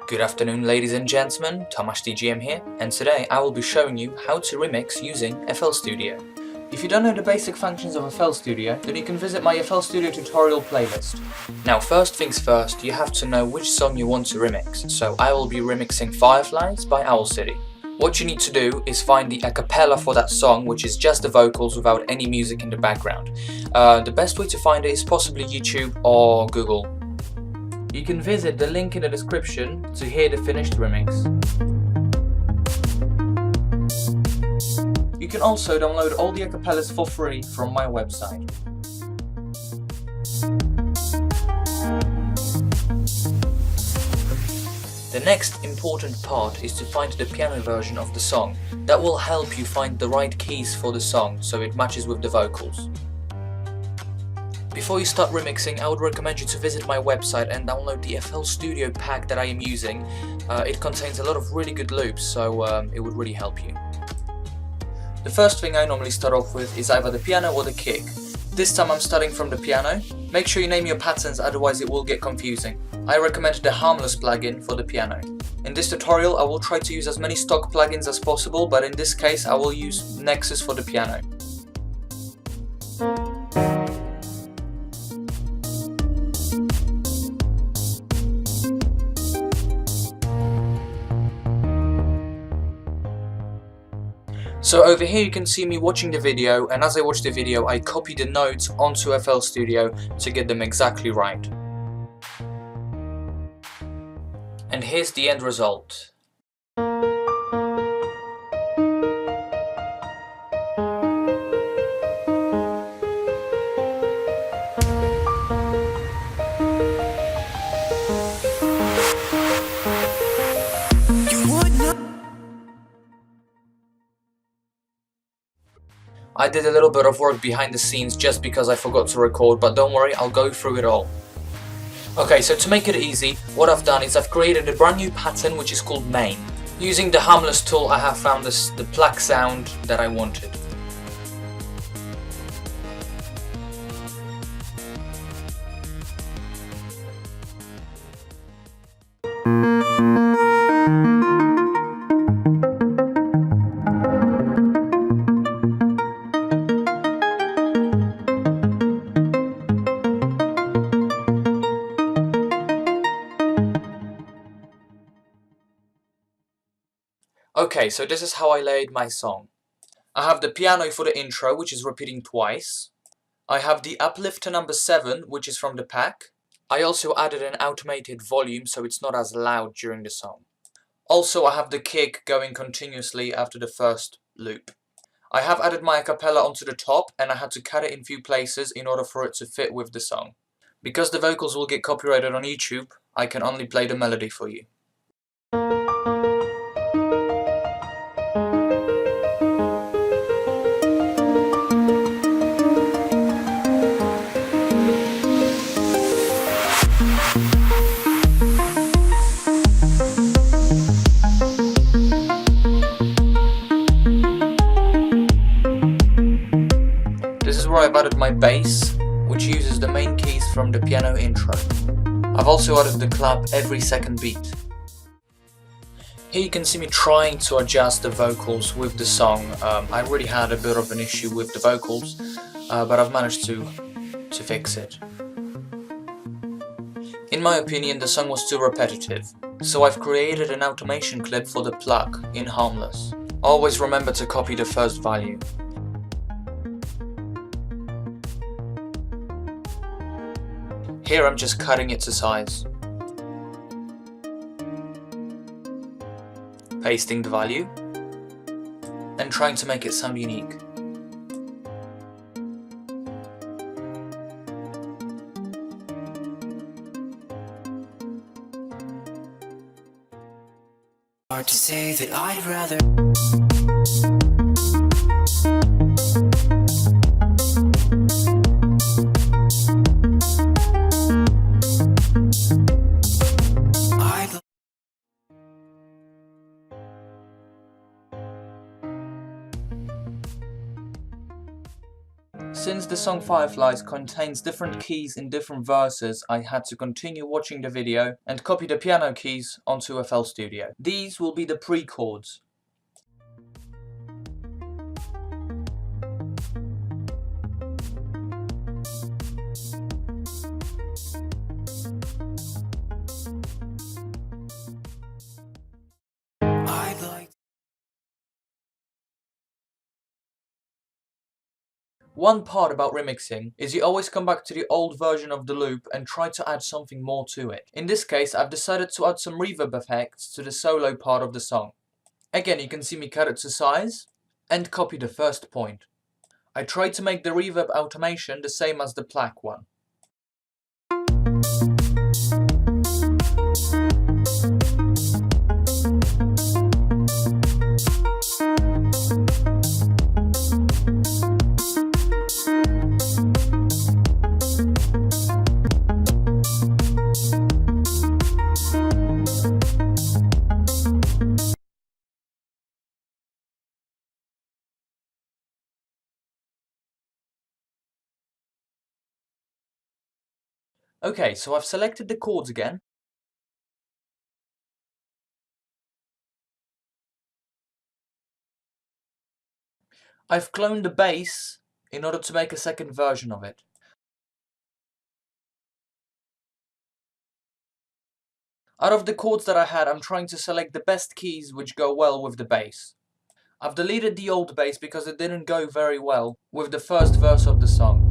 Good afternoon ladies and gentlemen, Tomasz DGM here, and today I will be showing you how to remix using FL Studio. If you don't know the basic functions of FL Studio, then you can visit my FL Studio tutorial playlist. Now first things first, you have to know which song you want to remix, so I will be remixing Fireflies by Owl City. What you need to do is find the a cappella for that song, which is just the vocals without any music in the background. The best way to find it is possibly YouTube or Google. You can visit the link in the description to hear the finished remix. You can also download all the acapellas for free from my website. The next important part is to find the piano version of the song. That will help you find the right keys for the song so it matches with the vocals. Before you start remixing, I would recommend you to visit my website and download the FL Studio pack that I am using. It contains a lot of really good loops, so it would really help you. The first thing I normally start off with is either the piano or the kick. This time I'm starting from the piano. Make sure you name your patterns, otherwise it will get confusing. I recommend the Harmless plugin for the piano. In this tutorial I will try to use as many stock plugins as possible, but in this case I will use Nexus for the piano. So over here you can see me watching the video, and as I watch the video I copy the notes onto FL Studio to get them exactly right. And here's the end result. I did a little bit of work behind the scenes just because I forgot to record, but don't worry, I'll go through it all. Okay, so to make it easy, what I've done is I've created a brand new pattern which is called Main. Using the Harmless tool I have found the pluck sound that I wanted. Okay, so this is how I laid my song. I have the piano for the intro, which is repeating twice. I have the uplifter number 7, which is from the pack. I also added an automated volume so it's not as loud during the song. Also I have the kick going continuously after the first loop. I have added my a cappella onto the top, and I had to cut it in few places in order for it to fit with the song. Because the vocals will get copyrighted on YouTube, I can only play the melody for you. Where I've added my bass, which uses the main keys from the piano intro. I've also added the clap every second beat. Here you can see me trying to adjust the vocals with the song. I really had a bit of an issue with the vocals, but I've managed to fix it. In my opinion, the song was too repetitive, so I've created an automation clip for the pluck in Harmless. Always remember to copy the first value. Here I'm just cutting it to size. Pasting the value and trying to make it sound unique. Hard to say that I'd rather Since the song Fireflies contains different keys in different verses, I had to continue watching the video and copy the piano keys onto FL Studio. These will be the pre-chords. One part about remixing is you always come back to the old version of the loop and try to add something more to it. In this case, I've decided to add some reverb effects to the solo part of the song. Again, you can see me cut it to size and copy the first point. I tried to make the reverb automation the same as the plaque one. Okay, so I've selected the chords again. I've cloned the bass in order to make a second version of it. Out of the chords that I had, I'm trying to select the best keys which go well with the bass. I've deleted the old bass because it didn't go very well with the first verse of the song.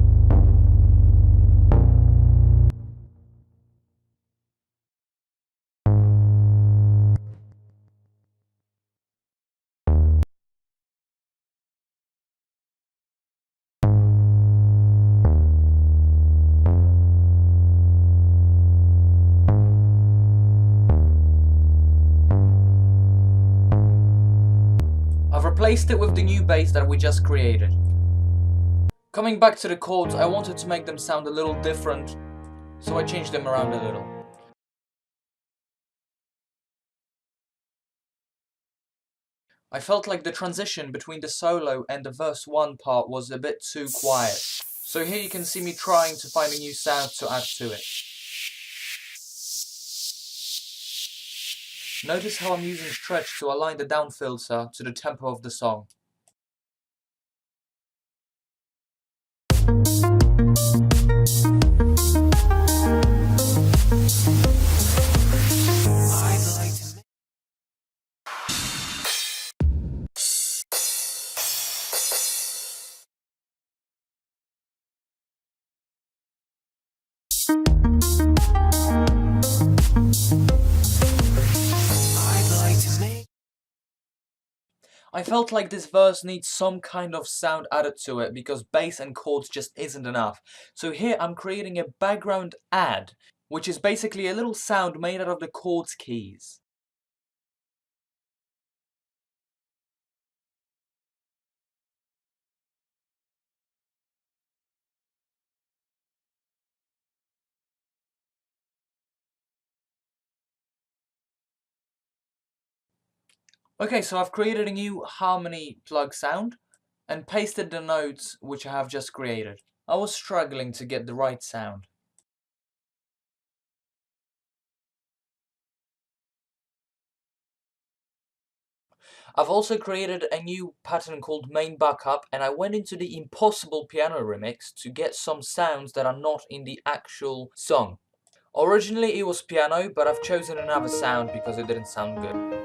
I've replaced it with the new bass that we just created. Coming back to the chords, I wanted to make them sound a little different, so I changed them around a little. I felt like the transition between the solo and the verse 1 part was a bit too quiet. So here you can see me trying to find a new sound to add to it. Notice how I'm using stretch to align the down filter to the tempo of the song. I felt like this verse needs some kind of sound added to it because bass and chords just isn't enough. So here I'm creating a background add, which is basically a little sound made out of the chords keys. Okay, so I've created a new harmony plug sound and pasted the notes which I have just created. I was struggling to get the right sound. I've also created a new pattern called main backup, and I went into the impossible piano remix to get some sounds that are not in the actual song. Originally it was piano, but I've chosen another sound because it didn't sound good.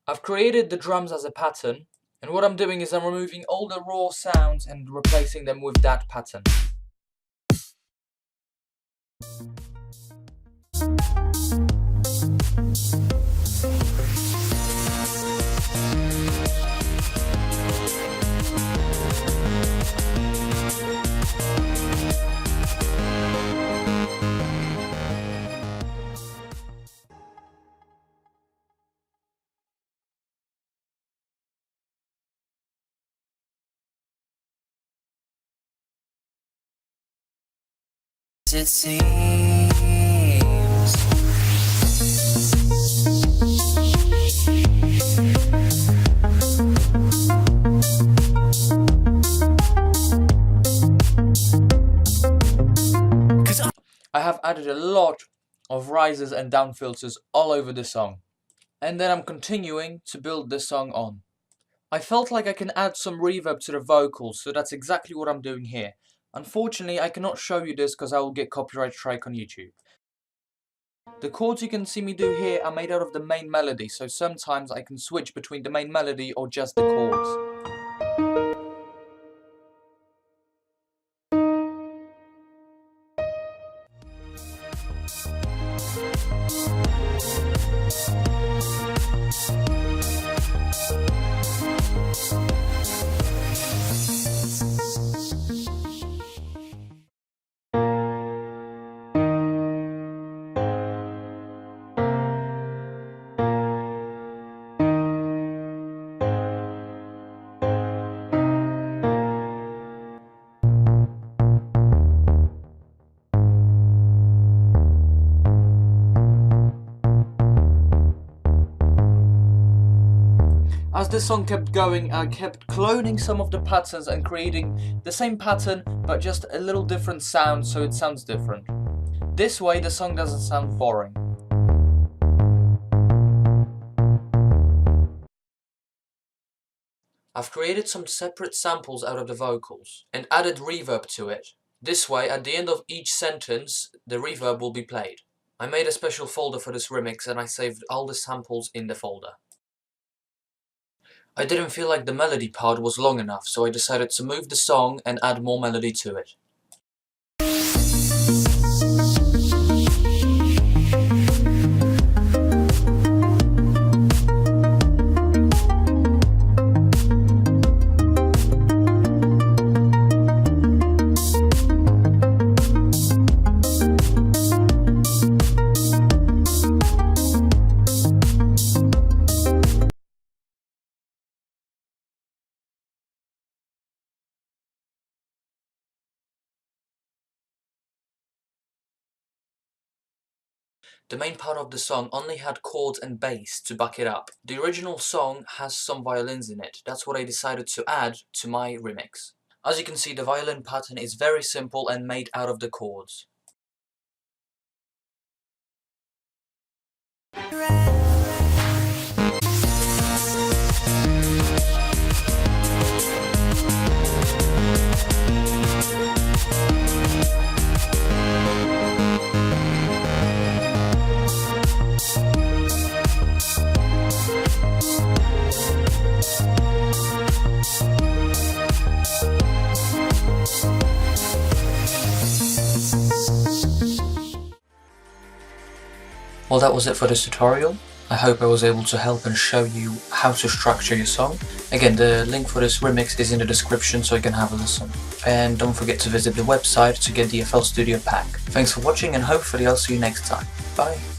I've created the drums as a pattern, and what I'm doing is I'm removing all the raw sounds and replacing them with that pattern. It seems I have added a lot of rises and down filters all over the song, and then I'm continuing to build this song on. I felt like I can add some reverb to the vocals, so that's exactly what I'm doing here. Unfortunately, I cannot show you this because I will get copyright strike on YouTube. The chords you can see me do here are made out of the main melody, so sometimes I can switch between the main melody or just the chords. As the song kept going, I kept cloning some of the patterns and creating the same pattern but just a little different sound so it sounds different. This way the song doesn't sound boring. I've created some separate samples out of the vocals and added reverb to it. This way, at the end of each sentence, the reverb will be played. I made a special folder for this remix and I saved all the samples in the folder. I didn't feel like the melody part was long enough, so I decided to move the song and add more melody to it. The main part of the song only had chords and bass to back it up. The original song has some violins in it. That's what I decided to add to my remix. As you can see, the violin pattern is very simple and made out of the chords. Well, that was it for this tutorial. I hope I was able to help and show you how to structure your song. Again, the link for this remix is in the description so you can have a listen. And don't forget to visit the website to get the FL Studio pack. Thanks for watching and hopefully I'll see you next time. Bye!